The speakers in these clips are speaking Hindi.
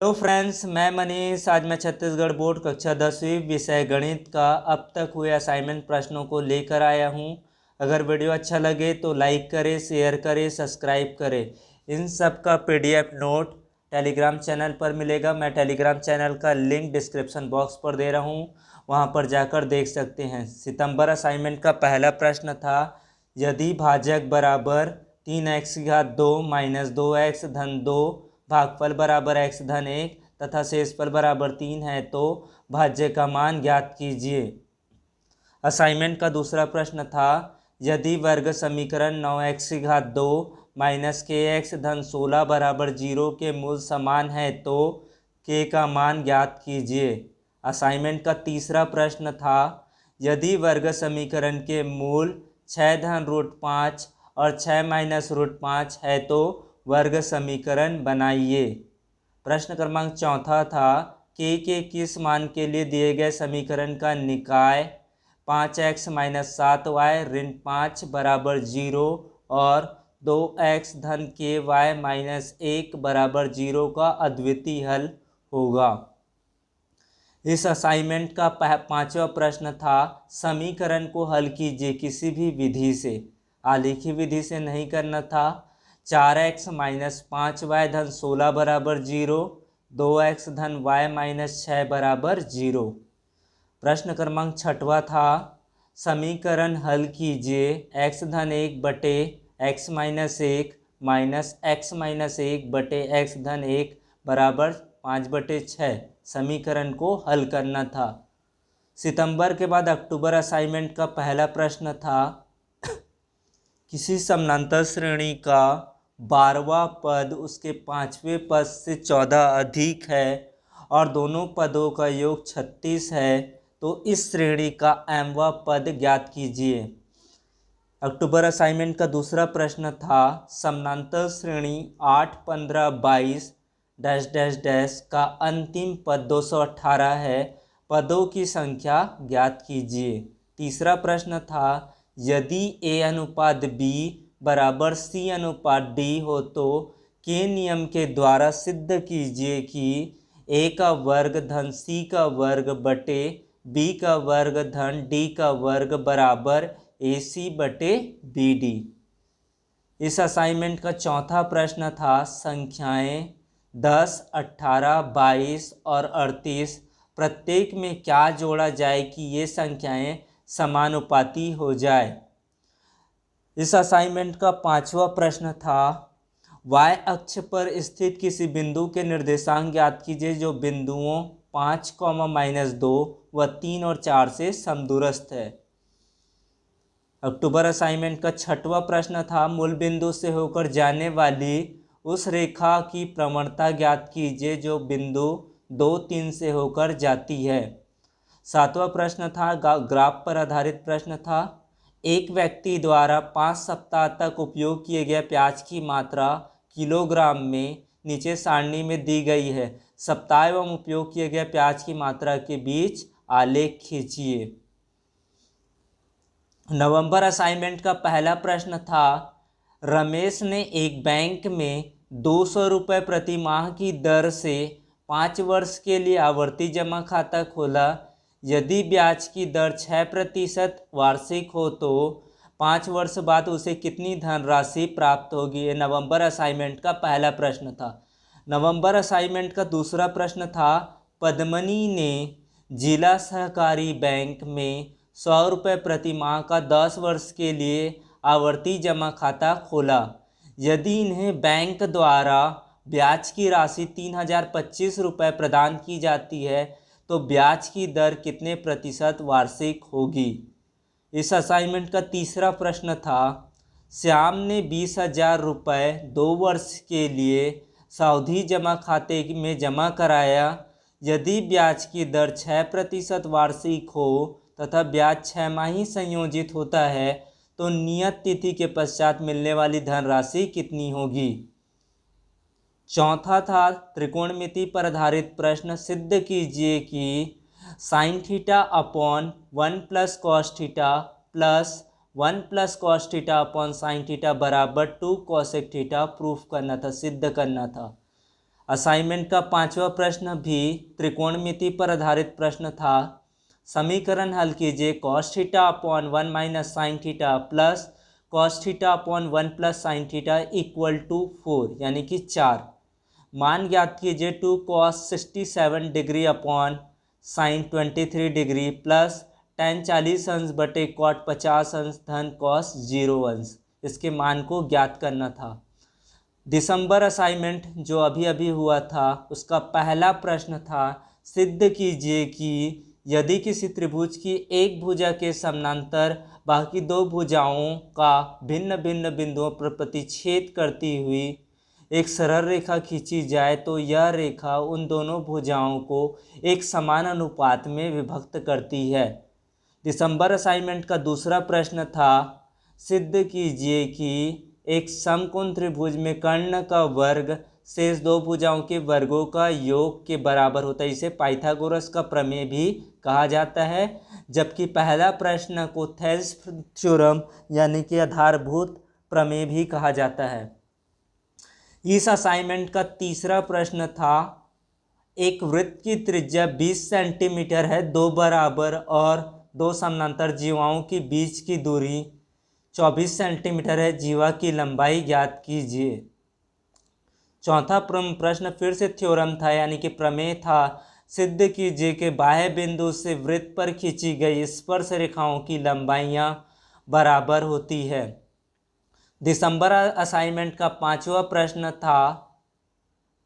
तो फ्रेंड्स, मैं मनीष। आज मैं छत्तीसगढ़ बोर्ड कक्षा 10वीं विषय गणित का अब तक हुए असाइनमेंट प्रश्नों को लेकर आया हूं। अगर वीडियो अच्छा लगे तो लाइक करें, शेयर करें, सब्सक्राइब करें। इन सब का पीडीएफ नोट टेलीग्राम चैनल पर मिलेगा। मैं टेलीग्राम चैनल का लिंक डिस्क्रिप्शन बॉक्स पर दे रहा हूं, वहां पर जाकर देख सकते हैं। सितंबर असाइनमेंट का पहला प्रश्न था, यदि भाजक बराबर 3x⁻² माइनस 2x धन 2 भागफल बराबर x धन 1 तथा शेषफल बराबर 3 है तो भाज्य का मान ज्ञात कीजिए। असाइनमेंट का दूसरा प्रश्न था, यदि वर्ग समीकरण 9x⁻² माइनस kx धन 16 बराबर 0 के मूल समान है तो k का मान ज्ञात कीजिए। असाइनमेंट का तीसरा प्रश्न था, यदि वर्ग समीकरण के मूल 6 धन √5 और 6 माइनस √5 है तो वर्ग समीकरण बनाइए। प्रश्न क्रमांक चौथा था, के किस मान के लिए दिए गए समीकरण का निकाय 5x माइनस 7y ऋण 5 बराबर 0 और 2x धन ky माइनस 1 बराबर 0 का अद्वितीय हल होगा। इस असाइनमेंट का पांचवा प्रश्न था, समीकरण को हल कीजिए किसी भी विधि से। आलेखी विधि से नहीं करना था। 4x माइनस 5y धन 16 बराबर 0, 2x धन y माइनस 6 बराबर 0। प्रश्न क्रमांक छठवा था, समीकरण हल कीजिए x धन 1 बटे x minus 1 minus x minus 1 बटे x धन 1 बराबर 5/6। समीकरण को हल करना था। सितंबर के बाद अक्टूबर असाइनमेंट का पहला प्रश्न था, किसी समानांतर श्रेणी का 12वां पद उसके 5वें पद से 14 अधिक है और दोनों पदों का योग 36 है तो इस श्रेणी का mवां पद ज्ञात कीजिए। अक्टूबर असाइनमेंट का दूसरा प्रश्न था, समानांतर श्रेणी 8, 15, 22 डैश डैश डैश का अंतिम पद 218 है, पदों की संख्या ज्ञात कीजिए। तीसरा प्रश्न था, यदि a अनुपात b बराबर c अनुपात d हो तो के नियम के द्वारा सिद्ध कीजिए कि a का वर्ग धन c का वर्ग बटे b का वर्ग धन d का वर्ग बराबर ac बटे bd। इस असाइनमेंट का चौथा प्रश्न था, संख्याएं 10, 18, 22 और 38 प्रत्येक में क्या जोड़ा जाए कि ये संख्याएं समानुपाती हो जाए। इस असाइनमेंट का पांचवा प्रश्न था, y अक्ष पर स्थित किसी बिंदु के निर्देशांक ज्ञात कीजिए जो बिंदुओं 5, -2 व 3 और 4 से समदूरस्थ है। अक्टूबर असाइनमेंट का छठवां प्रश्न था, मूल बिंदु से होकर जाने वाली उस रेखा की प्रवणता ज्ञात कीजिए जो बिंदु 2, 3 से होकर जाती है। सातवां प्रश्न था, ग्राफ पर आधारित प्रश्न था, एक व्यक्ति द्वारा 5 सप्ताह तक उपयोग किए गए प्याज की मात्रा किलोग्राम में नीचे सारणी में दी गई है। सप्ताह एवं उपयोग किए गए प्याज की मात्रा के बीच आलेख खींचिए। नवंबर असाइनमेंट का पहला प्रश्न था, रमेश ने एक बैंक में 200 रुपये प्रति माह की दर से 5 वर्ष के लिए आवर्ती जमा खाता खोला। यदि ब्याज की दर 6% वार्षिक हो तो 5 वर्ष बाद उसे कितनी धनराशि प्राप्त होगी। ये नवंबर असाइनमेंट का पहला प्रश्न था। नवंबर असाइनमेंट का दूसरा प्रश्न था, पद्मनी ने जिला सहकारी बैंक में 100 रुपये प्रति माह का 10 वर्ष के लिए आवर्ती जमा खाता खोला। यदि इन्हें बैंक द्वारा ब्याज की राशि 3025 रुपये प्रदान की जाती है तो ब्याज की दर कितने प्रतिशत वार्षिक होगी। इस असाइनमेंट का तीसरा प्रश्न था, श्याम ने 20,000 रुपये 2 वर्ष के लिए सावधि जमा खाते में जमा कराया। यदि ब्याज की दर 6% वार्षिक हो तथा ब्याज 6 माही संयोजित होता है तो नियत तिथि के पश्चात मिलने वाली धनराशि कितनी होगी। चौथा था, त्रिकोणमिति पर आधारित प्रश्न, सिद्ध कीजिए कि sine theta upon 1 plus cos theta plus 1 plus cos theta upon sine theta बराबर 2 कोसेक थीटा प्रूफ करना था, सिद्ध करना था। असाइनमेंट का 5वां प्रश्न भी त्रिकोणमिति पर आधारित प्रश्न था। समीकरण हल कीजिए। Cos theta upon 1 minus sine theta plus cos theta upon 1 plus sine theta equal to 4 यानी कि 4। मान ज्ञात कीजिए। 2 cos 67 degree upon sine 23 degree plus tan 40 अंश बटे कॉट 50 अंश धन कॉस 0 अंश, इसके मान को ज्ञात करना था। दिसंबर असाइनमेंट जो अभी अभी हुआ था उसका पहला प्रश्न था, सिद्ध कीजिए कि यदि किसी त्रिभुज की एक भुजा के समानांतर बाकी दो भुजाओं का भिन्न भिन्न बिंदुओं पर प्रतिच्छेद करती हुई एक सरल रेखा खींची जाए तो यह रेखा उन दोनों भुजाओं को एक समान अनुपात में विभक्त करती है। दिसंबर असाइनमेंट का दूसरा प्रश्न था, सिद्ध कीजिए कि एक समकोण त्रिभुज में कर्ण का वर्ग शेष दो भुजाओं के वर्गों का योग के बराबर होता है। इसे पाइथागोरस का प्रमेय भी कहा जाता है। जबकि पहला प्रश्न को थेल्स थ्योरम यानी कि आधारभूत प्रमेय भी कहा जाता है। इस असाइनमेंट का तीसरा प्रश्न था, एक वृत्त की त्रिज्या 20 सेंटीमीटर है। दो बराबर और दो समानांतर जीवाओं के बीच की दूरी 24 सेंटीमीटर है। जीवा की लंबाई ज्ञात कीजिए। चौथा प्रश्न फिर से थ्योरम था यानी कि प्रमेय था। सिद्ध कीजिए कि बाह्य बिंदु से वृत्त पर खींची गई स्पर्श रेखाओं की लंबाइयां बराबर होती है। दिसंबर असाइनमेंट का 5वां प्रश्न था,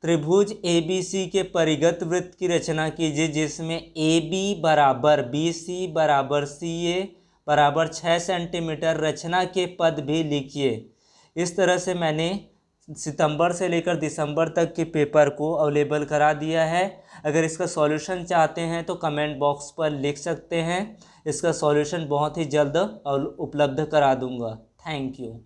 त्रिभुज ABC के परिगत वृत्त की रचना कीजिए जिसमें AB बराबर BC बराबर CA बराबर 6 सेंटीमीटर। रचना के पद भी लिखिए। इस तरह से मैंने सितंबर से लेकर दिसंबर तक के पेपर को अवेलेबल करा दिया है। अगर इसका सॉल्यूशन चाहते हैं तो कमेंट बॉक्स पर लिख सकते हैं। इसका सॉल्यूशन बहुत ही जल्द उपलब्ध करा दूंगा। Thank you.